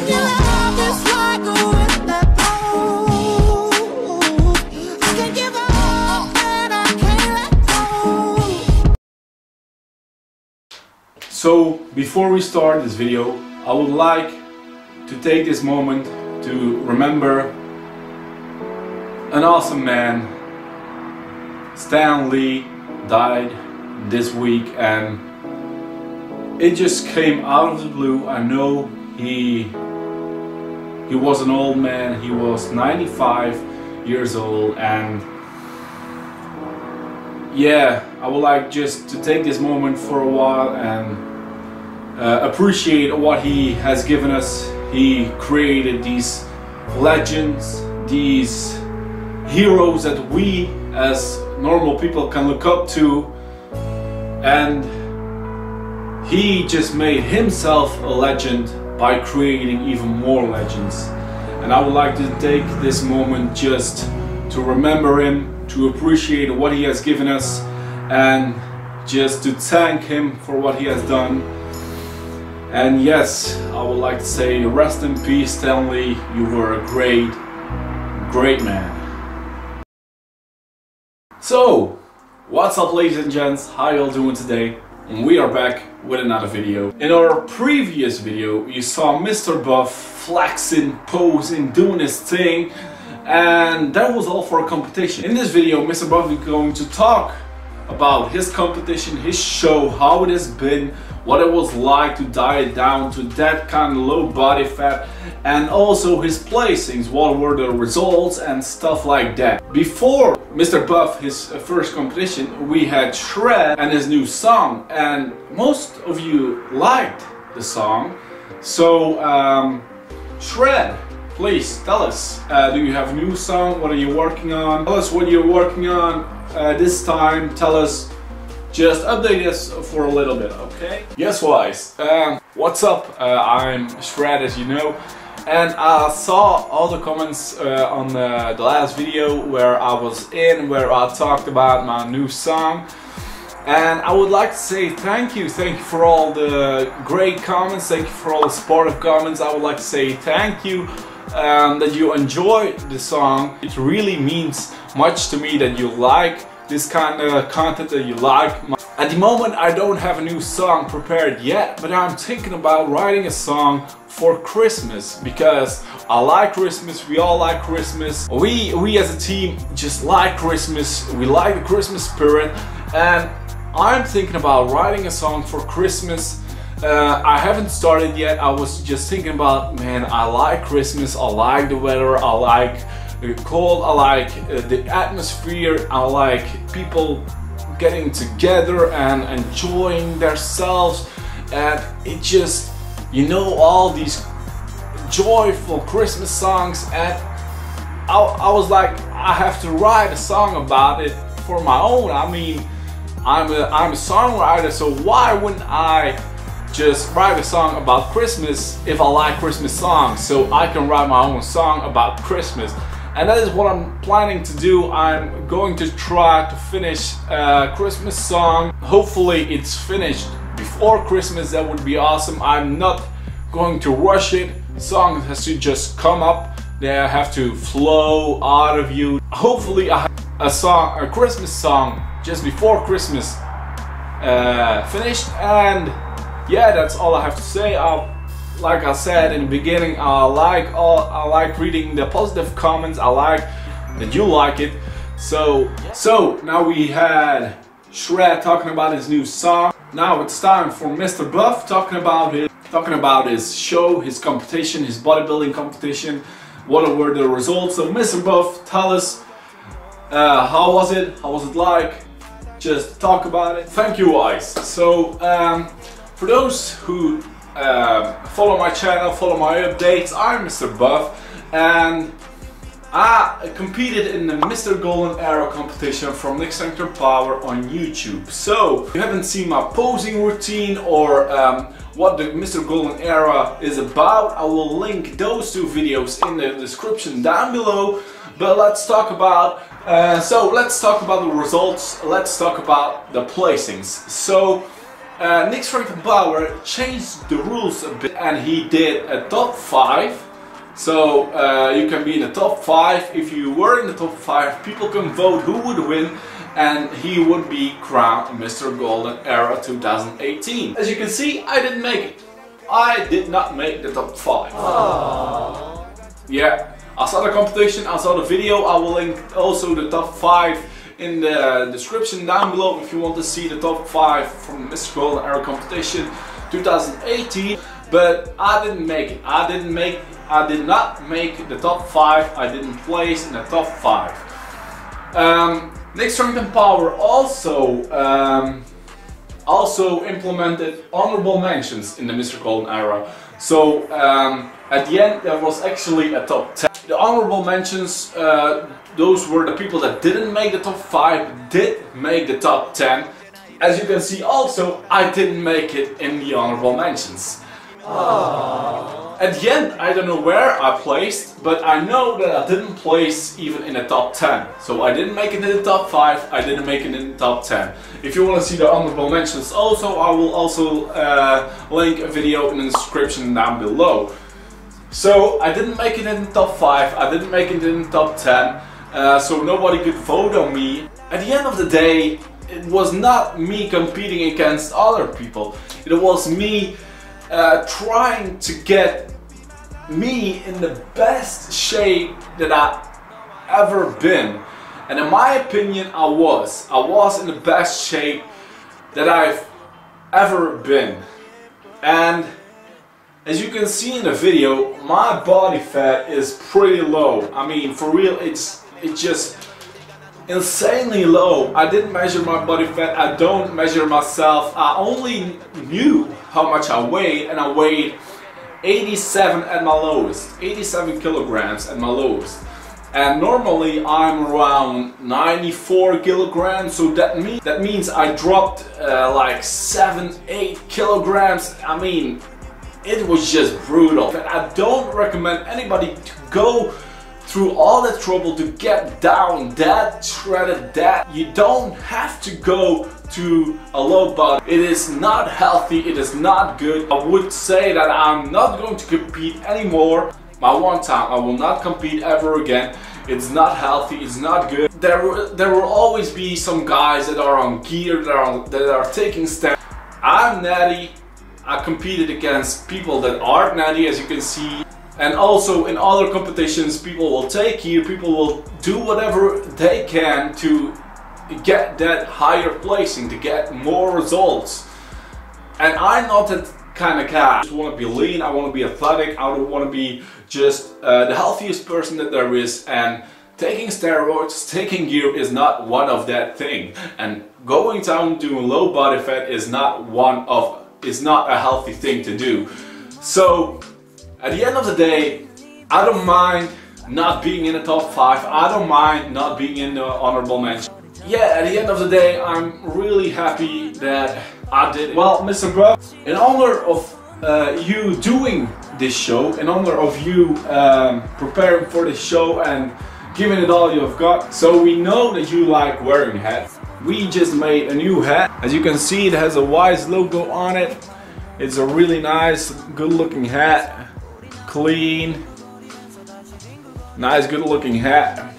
So before we start this video, I would like to take this moment to remember an awesome man. Stan Lee died this week and it just came out of the blue. I know he was an old man. He was 95 years old, and yeah, I would like just to take this moment for a while and appreciate what he has given us. He created these legends, these heroes that we as normal people can look up to, and he just made himself a legend by creating even more legends. And I would like to take this moment just to remember him, to appreciate what he has given us, and just to thank him for what he has done. And yes, I would like to say rest in peace, Stan Lee. You were a great man. So, what's up, ladies and gents? How y'all doing today? And we are back with another video. In our previous video, you saw Mr. Buff flexing, posing, doing his thing, and that was all for a competition. In this video, Mr. Buff is going to talk about his competition, his show, how it has been, what it was like to diet down to that kind of low body fat, and also his placings, what were the results and stuff like that. Before Mr. Buff, his first competition, we had Shred and his new song, and most of you liked the song. So Shred, please tell us, do you have a new song? What are you working on? Tell us what you're working on this time. Tell us, just update us for a little bit, okay? Yes, guys, what's up? I'm Shred, as you know, and I saw all the comments on the last video where I was in, where I talked about my new song. And I would like to say thank you for all the great comments, thank you for all the supportive comments. I would like to say thank you that you enjoyed the song. It really means much to me that you like this kind of content, that you like. At the moment I don't have a new song prepared yet, but I'm thinking about writing a song for Christmas, because I like Christmas, we all like Christmas. We as a team just like Christmas, we like the Christmas spirit, and I'm thinking about writing a song for Christmas. I haven't started yet. I was just thinking about, man, I like Christmas, I like the weather, I like the cold, I like the atmosphere, I like people getting together and enjoying themselves, and it just, you know, all these joyful Christmas songs, and I was like, I have to write a song about it for my own. I mean, I'm a songwriter, so why wouldn't I just write a song about Christmas if I like Christmas songs? So I can write my own song about Christmas, and that is what I'm planning to do. I'm going to try to finish a Christmas song. Hopefully it's finished before Christmas. That would be awesome. I'm not going to rush it. The song has to just come up. They have to flow out of you. Hopefully I have a Christmas song just before Christmas finished, and yeah, that's all I have to say. Like I said in the beginning, I like reading the positive comments. I like that you like it. So now we had Shred talking about his new song. Now it's time for Mr. Buff talking about his show, his competition, his bodybuilding competition. What were the results? So Mr. Buff, tell us, how was it? How was it like? Just talk about it. Thank you, guys. So for those who follow my channel, follow my updates, I'm Mr. Buff, and I competed in the Mr. Golden Arrow competition from Nickstrenghtandpower on YouTube. So if you haven't seen my posing routine or what the Mr. Golden Arrow is about, I will link those two videos in the description down below. But let's talk about let's talk about the results. Let's talk about the placings. So Nickstrenghtandpower changed the rules a bit and he did a top 5. So you can be in the top 5. If you were in the top 5, people can vote who would win and he would be crowned Mr. Golden Era 2018. As you can see, I didn't make it. I did not make the top 5. Aww. Yeah, I saw the competition, I saw the video. I will link also the top 5 in the description down below if you want to see the top 5 from Mr. Golden Era competition 2018. But I didn't make it. I did not make the top 5. I didn't place in the top 5. Nickstrenghtandpower also implemented honorable mentions in the Mr. Golden Era. So at the end there was actually a top 10. The honorable mentions, those were the people that didn't make the top 5, did make the top 10. As you can see also, I didn't make it in the honorable mentions. Aww. At the end, I don't know where I placed, but I know that I didn't place even in the top 10. So I didn't make it in the top 5, I didn't make it in the top 10. If you want to see the honorable mentions also, I will also link a video in the description down below. So I didn't make it in the top 5, I didn't make it in the top 10, so nobody could vote on me. At the end of the day, it was not me competing against other people. It was me trying to get me in the best shape that I've ever been. And in my opinion, I was in the best shape that I've ever been. And as you can see in the video, my body fat is pretty low. I mean, for real, it's just insanely low. I didn't measure my body fat, I don't measure myself. I only knew how much I weighed, and I weighed 87 at my lowest, 87 kilograms at my lowest. And normally I'm around 94 kilograms, so that means I dropped like 7-8 kilograms. I mean, it was just brutal. And I don't recommend anybody to go through all that trouble to get down that shredded. That you don't have to go to a low body. It is not healthy, it is not good. I would say that I'm not going to compete anymore. My one time, I will not compete ever again. It's not healthy, it's not good. There will always be some guys that are on gear, that are taking steps. I'm natty. I competed against people that aren't natty, as you can see. And also in other competitions, people will take gear, people will do whatever they can to get that higher placing, to get more results. And I'm not that kind of guy. I just want to be lean, I want to be athletic, I don't want to be just the healthiest person that there is. And taking steroids, taking gear is not one of that thing. And going down to low body fat is not a healthy thing to do. So at the end of the day, I don't mind not being in the top 5, I don't mind not being in the honorable mention. Yeah, at the end of the day, I'm really happy that I did it. Well, Mr. Bro, in honor of you doing this show, in honor of you preparing for this show and giving it all you've got, so we know that you like wearing hats. We just made a new hat. As you can see, it has a Wise logo on it. It's a really nice, good looking hat. Clean, nice, good looking hat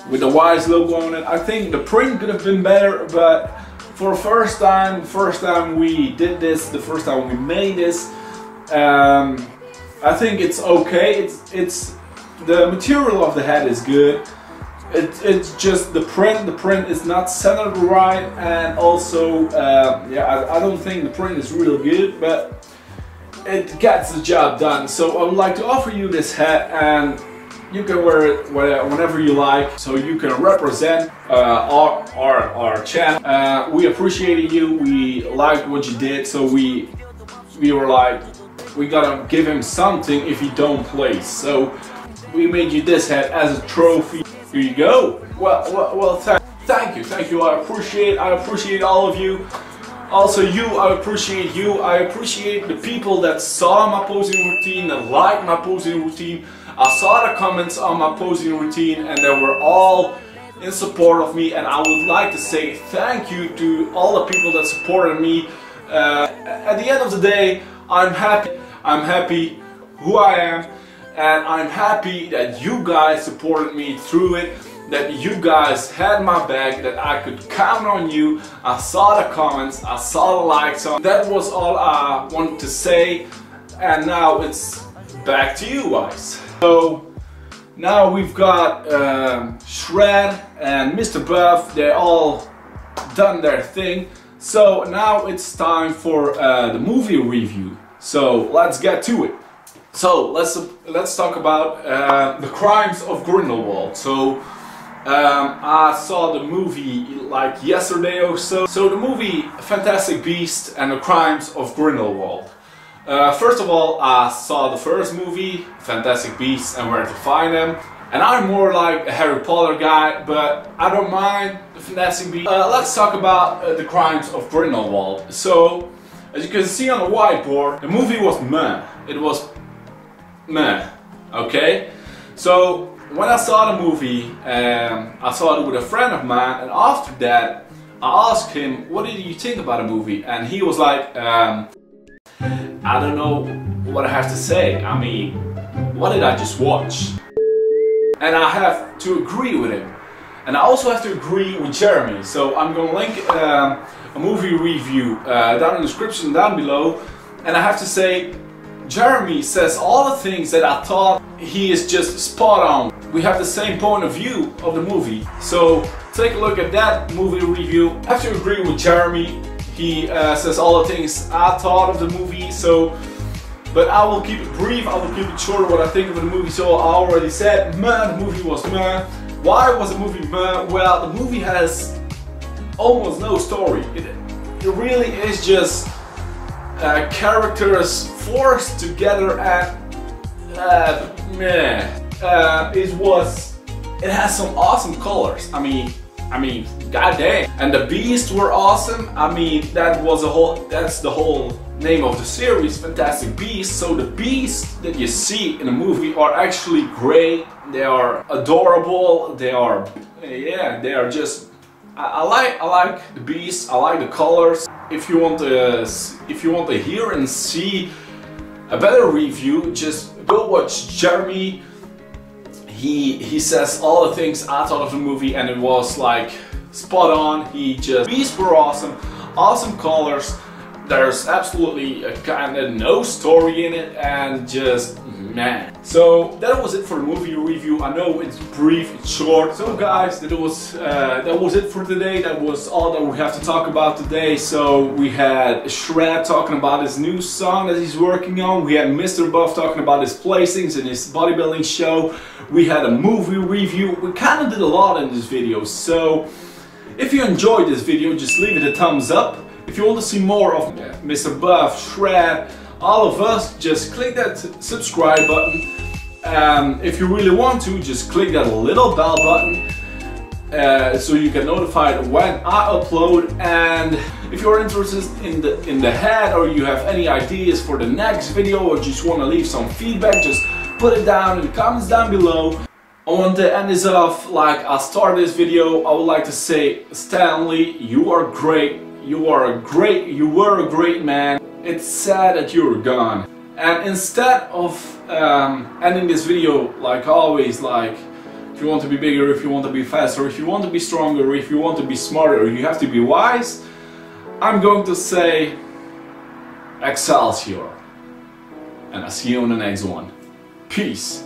with the Wise logo on it. I think the print could have been better, but for the first time we did this, the first time we made this, I think it's okay. It's the material of the hat is good. It's just the print is not centered right, and also yeah, I don't think the print is real good, but it gets the job done. So I would like to offer you this hat, and you can wear it whenever you like, so you can represent our channel. We appreciated you, we liked what you did, so we were like, we gotta give him something if he don't place. So we made you this hat as a trophy. Here you go. Well, thank you. I appreciate all of you. Also I appreciate you. I appreciate the people that saw my posing routine, that liked my posing routine. I saw the comments on my posing routine, and they were all in support of me. And I would like to say thank you to all the people that supported me At the end of the day, I'm happy. I'm happy who I am, and I'm happy that you guys supported me through it, that you guys had my back, that I could count on you. I saw the comments, I saw the likes, so that was all I wanted to say, and now it's back to you guys. So now we've got Shred and Mr. Buff, they all done their thing, so now it's time for the movie review. So let's get to it. So let's talk about the Crimes of Grindlewand. So I saw the movie like yesterday or so. So the movie Fantastic Beasts and the Crimes of Grindlewand. First of all, I saw the first movie, Fantastic Beasts and Where to Find Them. And I'm more like a Harry Potter guy, but I don't mind the Fantastic Beasts. Let's talk about the Crimes of Grindlewand. So, as you can see on the whiteboard, the movie was meh. It was meh, okay? So, when I saw the movie, I saw it with a friend of mine, and after that, I asked him, what did you think about the movie? And he was like, I don't know what I have to say. I mean, what did I just watch? And I have to agree with him. And I also have to agree with Jeremy. So I'm gonna link a movie review down in the description down below. And I have to say, Jeremy says all the things that I thought. He is just spot on. We have the same point of view of the movie. So take a look at that movie review. I have to agree with Jeremy. He says all the things I thought of the movie. So, but I will keep it brief. I will keep it short what I think of the movie. So I already said, meh, the movie was meh. Why was the movie meh? Well, the movie has almost no story. It really is just characters forced together and meh. It has some awesome colors. I mean, goddamn. And the beasts were awesome. I mean, that's the whole name of the series, Fantastic Beasts. So the beasts that you see in the movie are actually great. They are adorable. They are, yeah, they are just. I like the beasts. I like the colors. If you want to hear and see a better review, just go watch Jeremy. He says all the things I thought of the movie, and it was like spot on. Beasts were awesome, awesome colors. There's absolutely kind of no story in it, and just man. So that was it for the movie review. I know it's brief, it's short. So guys, that was it for today. That was all that we have to talk about today. So we had Shred talking about his new song that he's working on. We had Mr. Buff talking about his placings in his bodybuilding show. We had a movie review. We kind of did a lot in this video. So if you enjoyed this video, just leave it a thumbs up. If you want to see more of Mr. Buff, Shred, all of us, just click that subscribe button. If you really want to, just click that little bell button so you get notified when I upload. And if you're interested in the head, or you have any ideas for the next video, or just want to leave some feedback, just put it down in the comments down below. I want to end this off like I started this video. I would like to say, Stanley, you are great. You were a great man. It's sad that you're gone. And instead of ending this video like always, like if you want to be bigger, if you want to be faster, if you want to be stronger, if you want to be smarter, you have to be wise, I'm going to say Excelsior. And I'll see you on the next one. Peace.